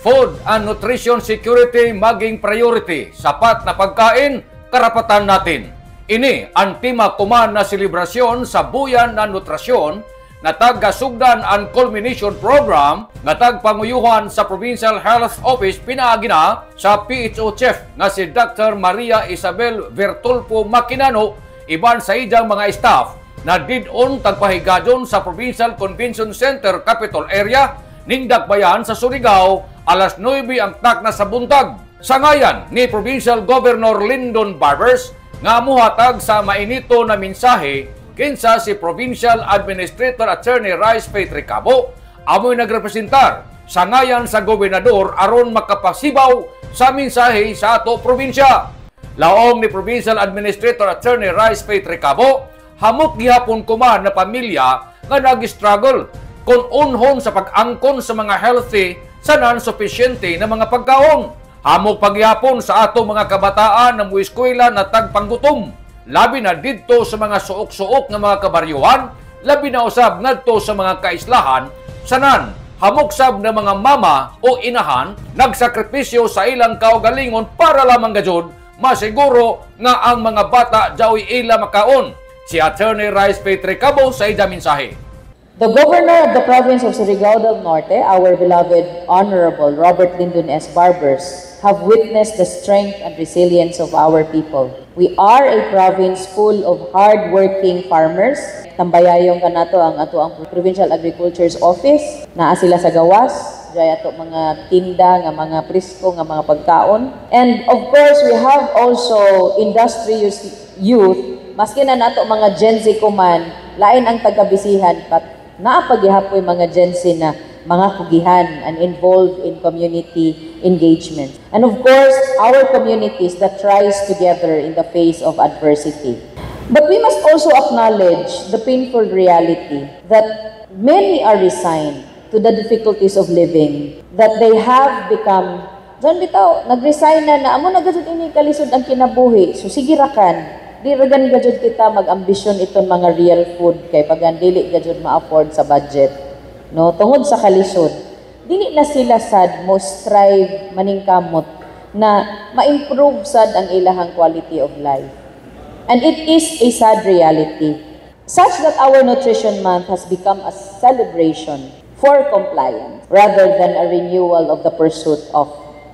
Food and nutrition security maging priority. Sapat na pagkain, karapatan natin. Ini ang tema kuman na selebrasyon sa buyan na nutrasyon na tag-gasugdan ang culmination program nga tagpanguyuhan sa Provincial Health Office pinaagi na sa PHO Chief nga si Dr. Maria Isabel Vertulfo Maquinano iban sa iyang mga staff na did-on tagpahigadyon sa Provincial Convention Center Capital Area ning Dakbayan sa Surigao alas 9 ang tak na sa buntag. Sa ngayan ni Provincial Governor Lyndon Barbers nga muhatag sa mainito na mensahe kinsa si Provincial Administrator Attorney Rice Faith Recabo amoy nagrepresentar sa ngayan sa gobernador aron makapasibaw sa mensahe sa ato probinsya. Laong ni Provincial Administrator Attorney Rice Faith Recabo, hamok gihapon kuman na pamilya nga nag-struggle kung unhon sa pag-angkon sa mga healthy sa non-sufficiente na mga pagkaon. Hamok pagyapon sa ato mga kabataan na mueskwela na tagpanggutom. Labi na didto sa mga suok-suok nga mga kabaryuhan, labi na usab ngadto sa mga kaislahan, sanan hamok sab na mga mama o inahan nagsakripisyo sa ilang kaugalingon para lamang gajud masiguro nga ang mga bata jaoy ila makaon. Si Attorney Rice Faith Recabo sa iyang mensahe. The Governor of the Province of Surigao del Norte, our beloved Honorable Robert Lyndon S. Barbers, have witnessed the strength and resilience of our people. We are a province full of hard-working farmers. Tambayayong kanato ang Provincial Agriculture's Office. Naa sila sa gawas, jay ato mga tinda, nga mga prisko, nga mga pagkaon. And of course, we have also industrious youth. Maski na nato mga Gen Z kuman, lain ang tagabisihan, but naapagyahapoy mga Gen Z na mga kugihan and involved in community engagement. And of course, our communities that rise together in the face of adversity. But we must also acknowledge the painful reality that many are resigned to the difficulties of living, that they have become, John bitaw, nag-resign na amo na gajud ini kalisod ang kinabuhi, so sige rakan. Di ragan gajud kita mag-ambisyon iton mga real food kay pagan dili gajud ma-afford sa budget. No, tungod sa kalisod, dili na sila sad mo strive maningkamot na ma-improve sad ang ilahang quality of life. And it is a sad reality, such that our Nutrition Month has become a celebration for compliance rather than a renewal of the pursuit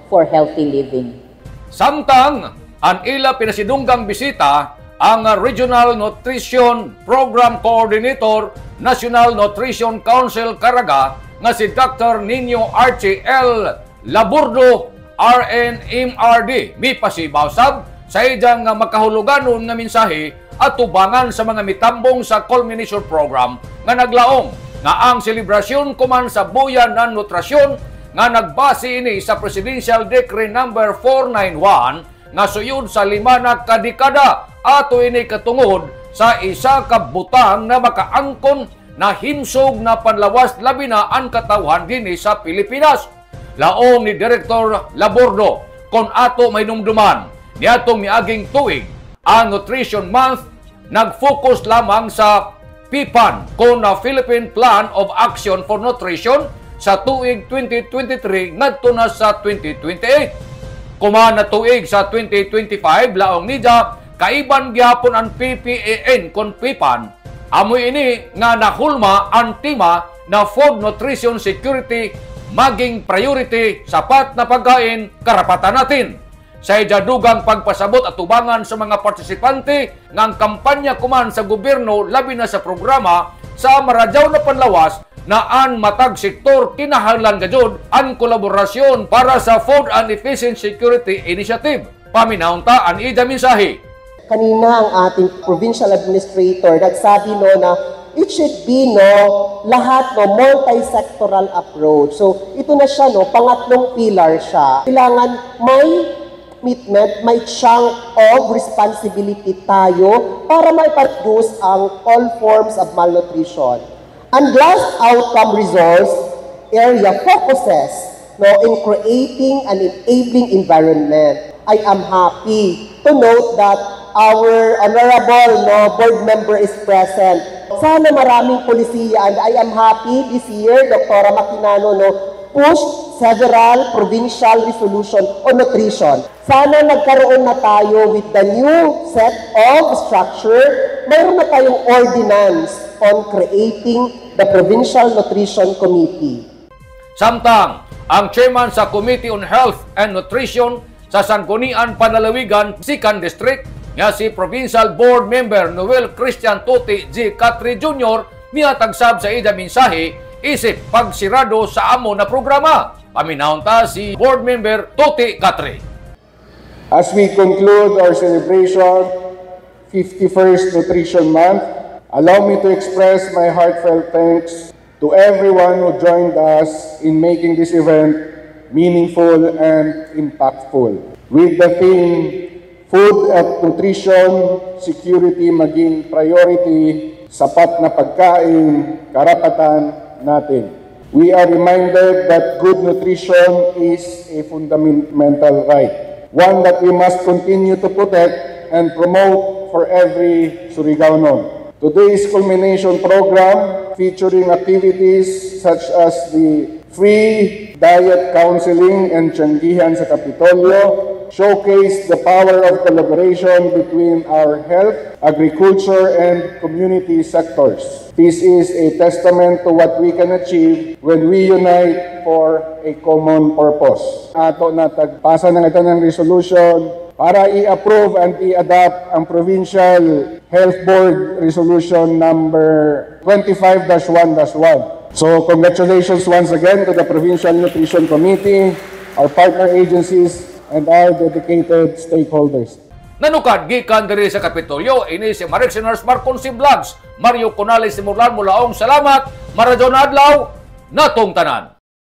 for healthy living. Samtang ang ila pinasidunggang bisita ang Regional Nutrition Program Coordinator National Nutrition Council Caraga nga si Dr. Nino Archie L. Laburdo RNMRD. Mi pasibaw sab sa iyang makahuluganon nga mensahe at tubangan sa mga mitambong sa culmination program nga naglaom nga ang selebrasyon kuman sa buyan ng nutrasyon nga nagbase ini sa Presidential Decree number 491 nga suyod sa 5 na kadekada ato ini katungod sa isa ka butang na makaangkon na himsog na panlawas labi na ang katawhan dinhi sa Pilipinas. Laong ni Director Labordo kon ato may numduman niadtong miaging tuig ang Nutrition Month nag-focus lamang sa PPAN kon na Philippine Plan of Action for Nutrition sa tuig 2023 ngadto na sa 2028. Kuman na tuig sa 2025, laong nidya, kaiban gyapon ang PPAN kon PPAN. Amoy ini nga nahulma ang tema na Food Nutrition Security maging priority, sapat na pagkain, karapatan natin. Sa ijadugang pagpasabot at tubangan sa mga partisipante ng kampanya kuman sa gobyerno labi na sa programa sa maradyaw na panlawas na ang matag sektor kinahanglan gajud ang kolaborasyon para sa Food and Efficient Security Initiative. Paminaunta ang ida mensahe. Kanina ang ating provincial administrator nagsabi na it should be lahat multi-sectoral approach. So ito na siya pangatlong pillar siya. Kailangan may commitment, may chunk of responsibility tayo para mai-produce ang all forms of malnutrition. And last outcome resource area focuses in creating an enabling environment. I am happy to note that our honorable board member is present. Sana maraming polisiya, and I am happy this year, Dr. Maquinano, push several provincial resolution on nutrition. Sana nagkaroon na tayo with the new set of structure, mayroon na tayong ordinance on creating the Provincial Nutrition Committee. Samtang, ang chairman sa Committee on Health and Nutrition sa Sangguniang Panlalawigan, 2nd District, nga si Provincial Board Member Noel Christian Tuti G. Catri Jr. niyatagsab sa ida mensahe isip pagsirado sa amo na programa. Paminahon ta si Board Member Tuti Catri. As we conclude our celebration, 51st Nutrition Month, allow me to express my heartfelt thanks to everyone who joined us in making this event meaningful and impactful. With the theme, Food at Nutrition, Security maging priority, sapat na pagkain, karapatan natin. We are reminded that good nutrition is a fundamental right, one that we must continue to protect and promote for every Surigaonon. Today's culmination program, featuring activities such as the free diet counseling and Tianggihan sa Kapitolyo, showcase the power of collaboration between our health, agriculture, and community sectors. This is a testament to what we can achieve when we unite for a common purpose. Ato na tagpasa ng ito ng resolution para i-approve and i-adapt ang Provincial Health Board Resolution number 25-1-1. So congratulations once again to the Provincial Nutrition Committee, our partner agencies, and our dedicated stakeholders. Nanukad gikan diri sa Kapitolyo, ini si Maricsiners Marconsi Vlogs, Mario Conales si Murlan Mulaong, salamat, Marajon Adlaw, natong tanan.